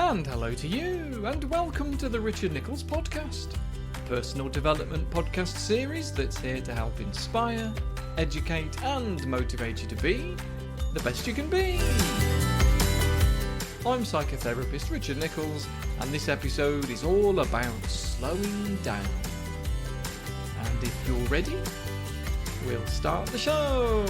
And hello to you, and welcome to the Richard Nichols Podcast, a personal development podcast series that's here to help inspire, educate, and motivate you to be the best you can be. I'm psychotherapist Richard Nichols, and this episode is all about slowing down. And if you're ready, we'll start the show.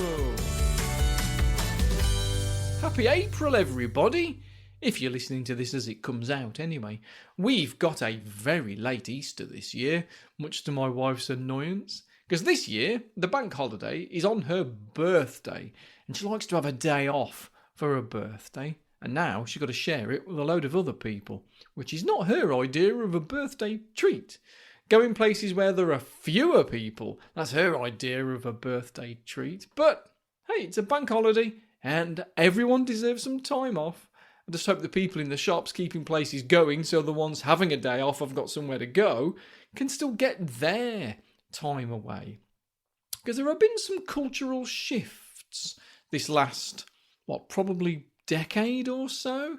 Happy April, everybody! If you're listening to this as it comes out anyway. We've got a very late Easter this year, much to my wife's annoyance. Because this year, the bank holiday is on her birthday, and she likes to have a day off for her birthday. And now she's got to share it with a load of other people, which is not her idea of a birthday treat. Going places where there are fewer people, that's her idea of a birthday treat. But, hey, it's a bank holiday, and everyone deserves some time off. I just hope the people in the shops keeping places going so the ones having a day off have got somewhere to go can still get their time away. Because there have been some cultural shifts this last, probably decade or so.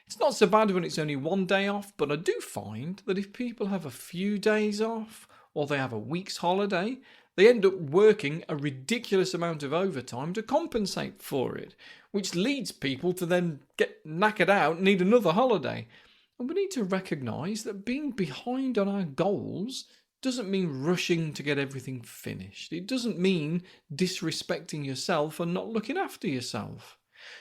It's not so bad when it's only one day off, but I do find that if people have a few days off or they have a week's holiday, they end up working a ridiculous amount of overtime to compensate for it, which leads people to then get knackered out and need another holiday. And we need to recognise that being behind on our goals doesn't mean rushing to get everything finished. It doesn't mean disrespecting yourself and not looking after yourself.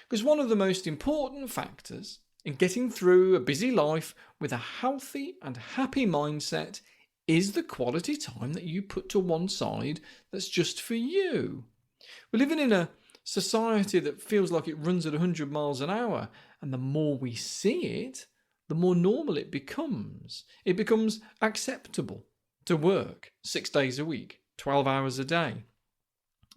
Because one of the most important factors in getting through a busy life with a healthy and happy mindset is the quality time that you put to one side that's just for you. We're living in a society that feels like it runs at 100 miles an hour, and the more we see it, the more normal it becomes. It becomes acceptable to work 6 days a week, 12 hours a day.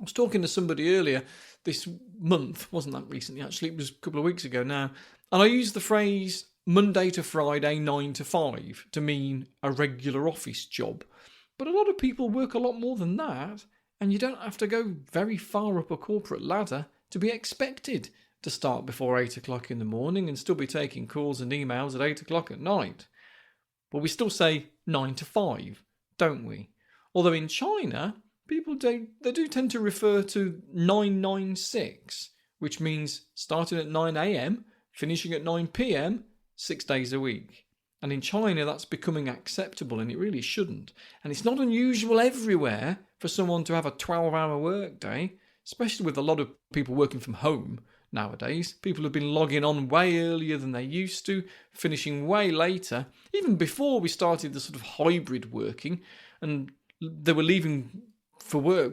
I was talking to somebody earlier this month, wasn't that recently actually, it was a couple of weeks ago now, and I used the phrase Monday to Friday 9 to 5 to mean a regular office job. But a lot of people work a lot more than that, and you don't have to go very far up a corporate ladder to be expected to start before 8 o'clock in the morning and still be taking calls and emails at 8 o'clock at night. But we still say 9 to 5, don't we? Although in China, people do tend to refer to 996, which means starting at 9 a.m, finishing at 9 p.m, 6 days a week. And in China, that's becoming acceptable, and it really shouldn't. And it's not unusual everywhere for someone to have a 12-hour work day, especially with a lot of people working from home nowadays. People have been logging on way earlier than they used to, finishing way later, even before we started the sort of hybrid working, and they were leaving for work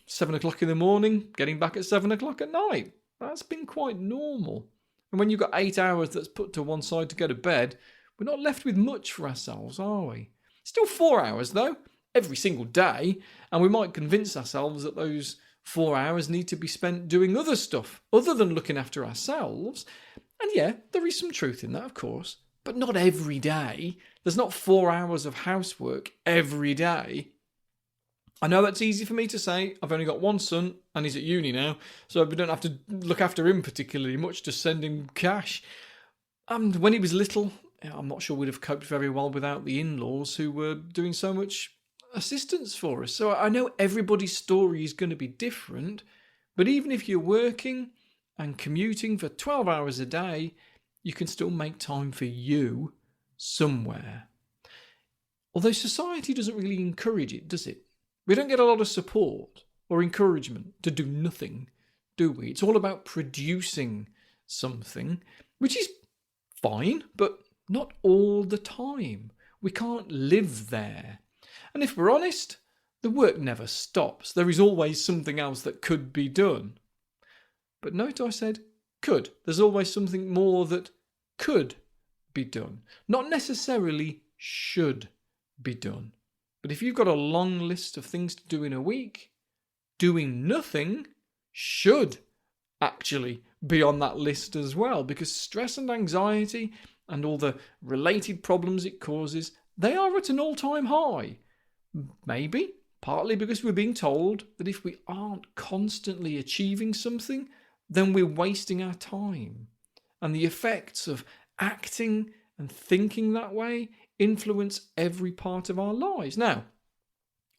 7 o'clock in the morning, getting back at 7 o'clock at night. That's been quite normal. And when you've got 8 hours that's put to one side to go to bed, we're not left with much for ourselves, are we? Still 4 hours, though, every single day, and we might convince ourselves that those 4 hours need to be spent doing other stuff, other than looking after ourselves. And yeah, there is some truth in that, of course, but not every day. There's not 4 hours of housework every day. I know that's easy for me to say. I've only got one son, and he's at uni now, so we don't have to look after him particularly much, just send him cash. And when he was little, I'm not sure we'd have coped very well without the in-laws who were doing so much assistance for us. So I know everybody's story is going to be different, but even if you're working and commuting for 12 hours a day, you can still make time for you somewhere. Although society doesn't really encourage it, does it? We don't get a lot of support or encouragement to do nothing, do we? It's all about producing something, which is fine, but not all the time. We can't live there. And if we're honest, the work never stops. There is always something else that could be done. But note I said could. There's always something more that could be done. Not necessarily should be done. But if you've got a long list of things to do in a week, doing nothing should actually be on that list as well, because stress and anxiety and all the related problems it causes, they are at an all-time high. Maybe partly because we're being told that if we aren't constantly achieving something, then we're wasting our time. And the effects of acting and thinking that way influence every part of our lives. Now,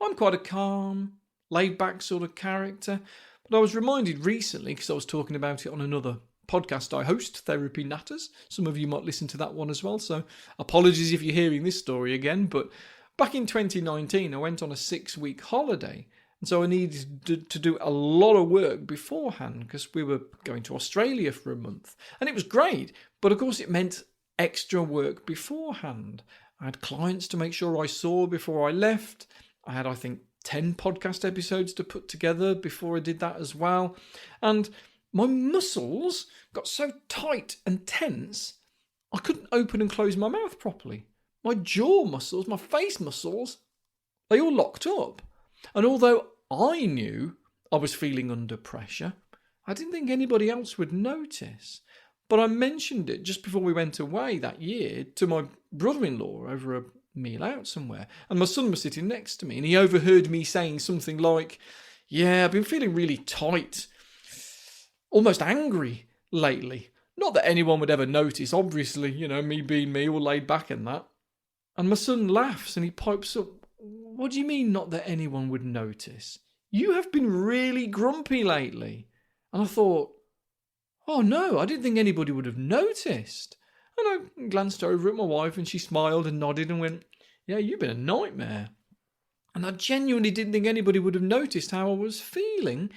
I'm quite a calm, laid-back sort of character, but I was reminded recently, because I was talking about it on another podcast I host, Therapy Natters. Some of you might listen to that one as well, so apologies if you're hearing this story again, but back in 2019, I went on a 6-week holiday, and so I needed to do a lot of work beforehand because we were going to Australia for a month. And it was great, but of course it meant extra work beforehand. I had clients to make sure I saw before I left. I had, I think, 10 podcast episodes to put together before I did that as well. And my muscles got so tight and tense, I couldn't open and close my mouth properly. My jaw muscles, my face muscles, they all locked up. And although I knew I was feeling under pressure, I didn't think anybody else would notice. But I mentioned it just before we went away that year to my brother-in-law over a meal out somewhere. And my son was sitting next to me and he overheard me saying something like, "Yeah, I've been feeling really tight, almost angry lately." Not that anyone would ever notice, obviously, me being me, all laid back and that. And my son laughs and he pipes up, "What do you mean not that anyone would notice? You have been really grumpy lately." And I thought, oh no, I didn't think anybody would have noticed. And I glanced over at my wife and she smiled and nodded and went, "Yeah, you've been a nightmare." And I genuinely didn't think anybody would have noticed how I was feeling,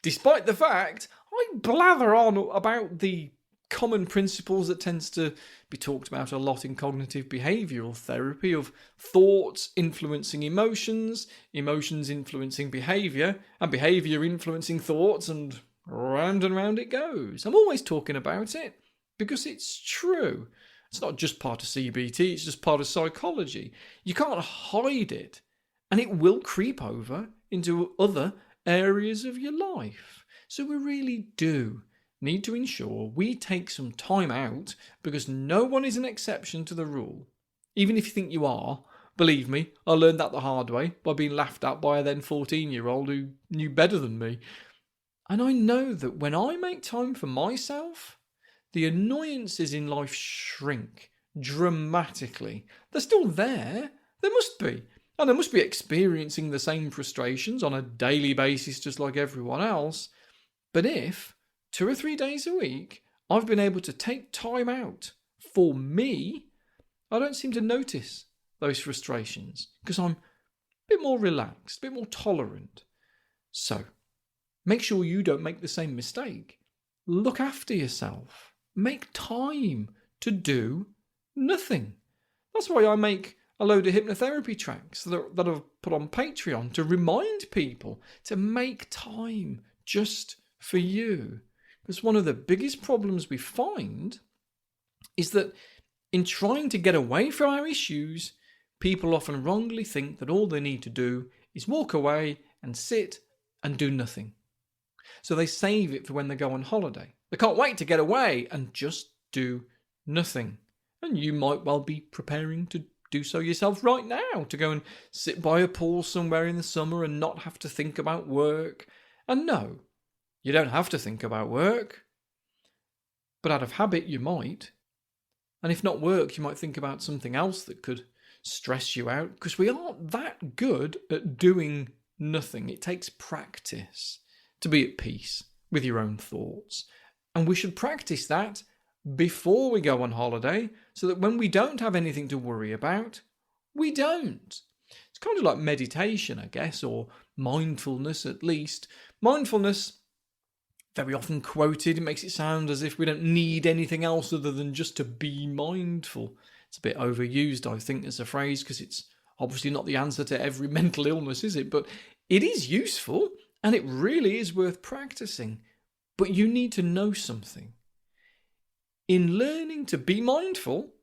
despite the fact I blather on about the common principles that tends to be talked about a lot in cognitive behavioural therapy of thoughts influencing emotions, emotions influencing behaviour, and behaviour influencing thoughts, and round it goes. I'm always talking about it because it's true. It's not just part of CBT, it's just part of psychology. You can't hide it, and it will creep over into other areas of your life. So we really do need to ensure we take some time out, because no one is an exception to the rule. Even if you think you are, believe me, I learned that the hard way by being laughed at by a then 14-year-old who knew better than me. And I know that when I make time for myself, the annoyances in life shrink dramatically. They're still there. There must be. And I must be experiencing the same frustrations on a daily basis just like everyone else. But if 2 or 3 days a week I've been able to take time out for me, I don't seem to notice those frustrations because I'm a bit more relaxed, a bit more tolerant. So, make sure you don't make the same mistake. Look after yourself. Make time to do nothing. That's why I make a load of hypnotherapy tracks that I've put on Patreon to remind people to make time just for you. Because one of the biggest problems we find is that in trying to get away from our issues, people often wrongly think that all they need to do is walk away and sit and do nothing. So they save it for when they go on holiday. They can't wait to get away and just do nothing. And you might well be preparing to do so yourself right now, to go and sit by a pool somewhere in the summer and not have to think about work. And no, you don't have to think about work. But out of habit, you might. And if not work, you might think about something else that could stress you out, because we aren't that good at doing nothing. It takes practice to be at peace with your own thoughts. And we should practice that before we go on holiday, so that when we don't have anything to worry about, we don't. It's kind of like meditation, I guess, or mindfulness at least. Mindfulness, very often quoted, it makes it sound as if we don't need anything else other than just to be mindful. It's a bit overused, I think, as a phrase, because it's obviously not the answer to every mental illness, is it? But it is useful, and it really is worth practicing. But you need to know something. In learning to be mindful,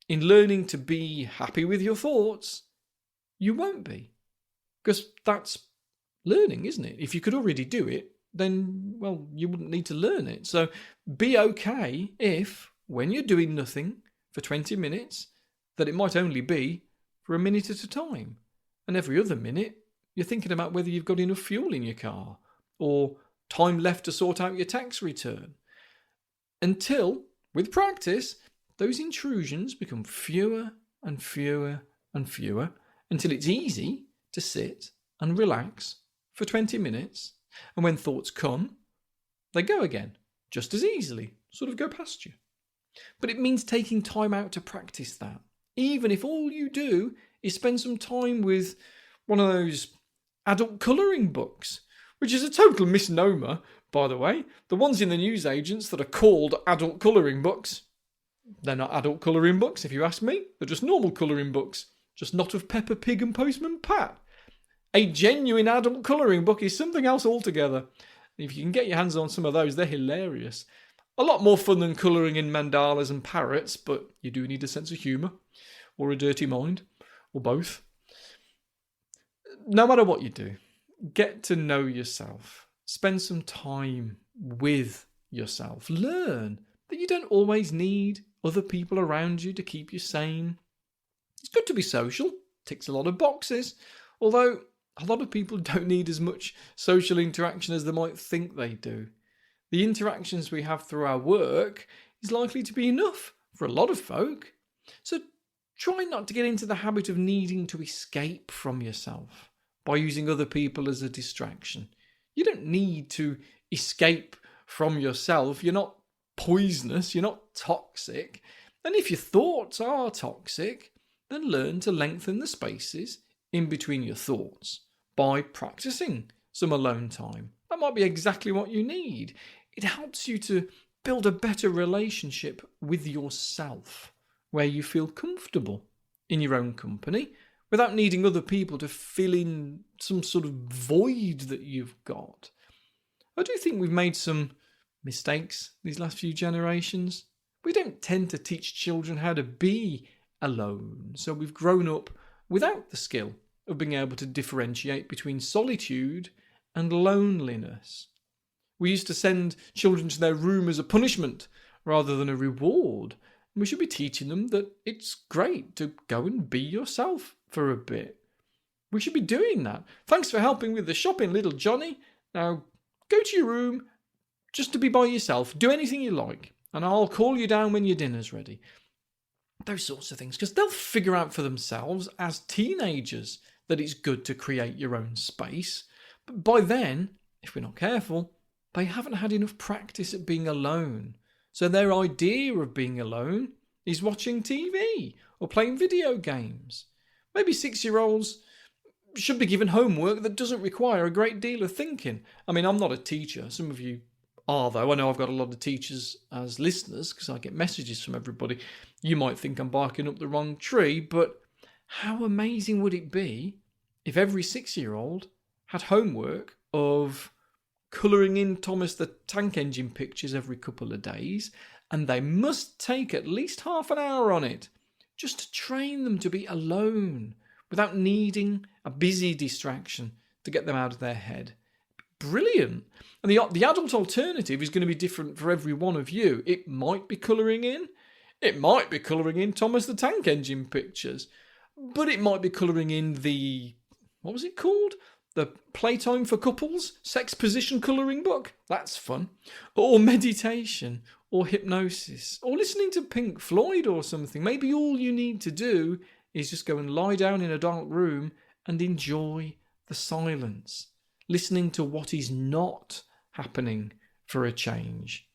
in learning to be happy with your thoughts, you won't be. Because that's learning, isn't it? If you could already do it, then, well, you wouldn't need to learn it. So be okay if, when you're doing nothing for 20 minutes, that it might only be for a minute at a time. And every other minute, you're thinking about whether you've got enough fuel in your car or time left to sort out your tax return. Until, with practice, those intrusions become fewer and fewer and fewer until it's easy to sit and relax for 20 minutes. And when thoughts come, they go again, just as easily, sort of go past you. But it means taking time out to practice that, even if all you do is spend some time with one of those adult colouring books, which is a total misnomer, by the way. The ones in the newsagents that are called adult colouring books, they're not adult colouring books, if you ask me. They're just normal colouring books, just not of Peppa Pig and Postman Pat. A genuine adult colouring book is something else altogether. If you can get your hands on some of those, they're hilarious. A lot more fun than colouring in mandalas and parrots, but you do need a sense of humour, or a dirty mind, or both. No matter what you do, get to know yourself. Spend some time with yourself. Learn that you don't always need other people around you to keep you sane. It's good to be social, ticks a lot of boxes, although a lot of people don't need as much social interaction as they might think they do. The interactions we have through our work is likely to be enough for a lot of folk. So try not to get into the habit of needing to escape from yourself by using other people as a distraction. You don't need to escape from yourself. You're not poisonous. You're not toxic. And if your thoughts are toxic, then learn to lengthen the spaces in between your thoughts by practicing some alone time. That might be exactly what you need. It helps you to build a better relationship with yourself, where you feel comfortable in your own company without needing other people to fill in some sort of void that you've got. I do think we've made some mistakes these last few generations. We don't tend to teach children how to be alone, so we've grown up without the skill of being able to differentiate between solitude and loneliness. We used to send children to their room as a punishment rather than a reward. We should be teaching them that it's great to go and be yourself for a bit. We should be doing that. Thanks for helping with the shopping, little Johnny. Now, go to your room just to be by yourself. Do anything you like, and I'll call you down when your dinner's ready. Those sorts of things, because they'll figure out for themselves as teenagers that it's good to create your own space. But by then, if we're not careful, they haven't had enough practice at being alone. So their idea of being alone is watching TV or playing video games. Maybe 6-year-olds should be given homework that doesn't require a great deal of thinking. I mean, I'm not a teacher. Some of you are, though. I know I've got a lot of teachers as listeners because I get messages from everybody. You might think I'm barking up the wrong tree, but how amazing would it be if every 6-year-old had homework of colouring in Thomas the Tank Engine pictures every couple of days, and they must take at least half an hour on it, just to train them to be alone, without needing a busy distraction to get them out of their head. Brilliant. And the adult alternative is going to be different for every one of you. It might be colouring in. It might be colouring in Thomas the Tank Engine pictures. But it might be colouring in the... what was it called? The Playtime for Couples sex position colouring book. That's fun. Or meditation, or hypnosis, or listening to Pink Floyd or something. Maybe all you need to do is just go and lie down in a dark room and enjoy the silence, listening to what is not happening for a change.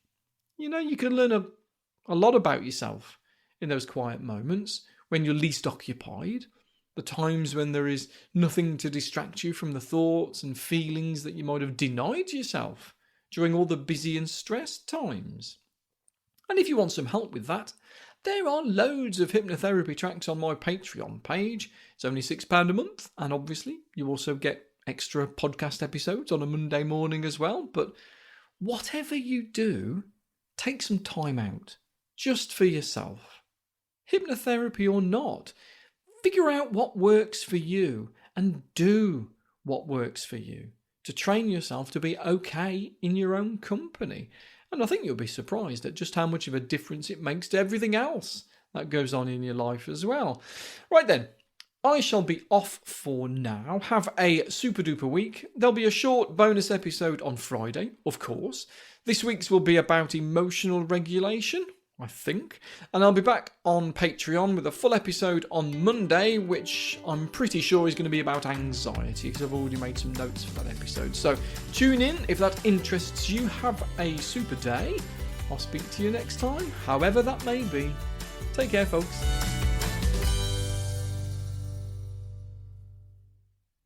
You know, you can learn a lot about yourself in those quiet moments when you're least occupied. The times when there is nothing to distract you from the thoughts and feelings that you might have denied yourself during all the busy and stressed times. And if you want some help with that, there are loads of hypnotherapy tracks on my Patreon page. It's only £6 a month, and obviously you also get extra podcast episodes on a Monday morning as well. But whatever you do, take some time out just for yourself. Hypnotherapy or not, figure out what works for you and do what works for you to train yourself to be okay in your own company. And I think you'll be surprised at just how much of a difference it makes to everything else that goes on in your life as well. Right then, I shall be off for now. Have a super duper week. There'll be a short bonus episode on Friday, of course. This week's will be about emotional regulation. I think. And I'll be back on Patreon with a full episode on Monday, which I'm pretty sure is going to be about anxiety, because I've already made some notes for that episode. So tune in if that interests you. Have a super day. I'll speak to you next time, however that may be. Take care, folks.